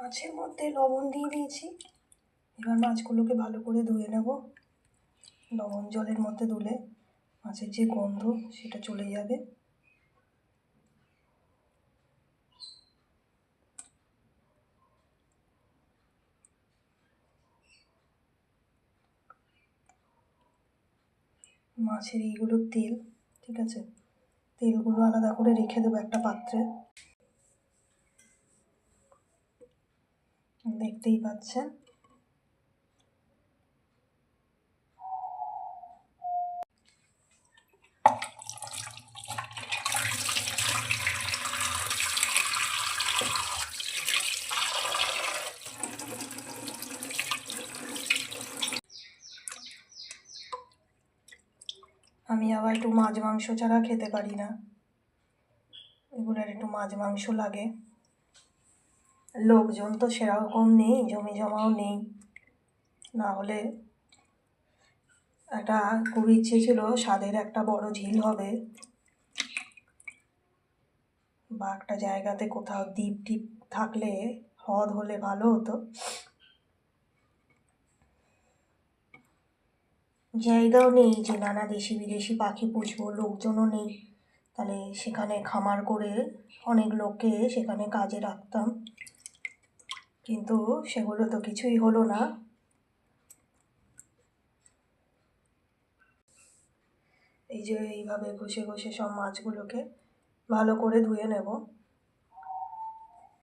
মাছের মধ্যে লবণ দিয়ে দিয়েছি। এবার মাছগুলোকে ভালো করে ধুয়ে নেব। লবণ জলের মধ্যে ধুলে মাছের যে গন্ধ সেটা চলে যাবে। মাছের এইগুলো তেল, ঠিক আছে, তেলগুলো আলাদা করে রেখে দেবো একটা পাত্রে। দেখতেই পাচ্ছেন। আমি আবার একটু মাছ মাংস ছাড়া খেতে পারি না, এগুলোর একটু মাছ মাংস লাগে। লোকজন তো সেরকম নেই, জমি জমাও নেই, না হলে একটা খুব ইচ্ছে ছিল স্বাদের একটা বড় ঝিল হবে, বা একটা জায়গাতে কোথাও দ্বীপ টিপ থাকলে, হ্রদ হলে ভালো হতো। জায়গাও নেই যে নানা দেশি বিদেশি পাখি পুষবো, লোকজনও নেই। তাহলে সেখানে খামার করে অনেক লোককে সেখানে কাজে রাখতাম, কিন্তু সেগুলো তো কিছুই হলো না। এই যে এইভাবে ঘষে ঘষে সব মাছগুলোকে ভালো করে ধুয়ে নেব।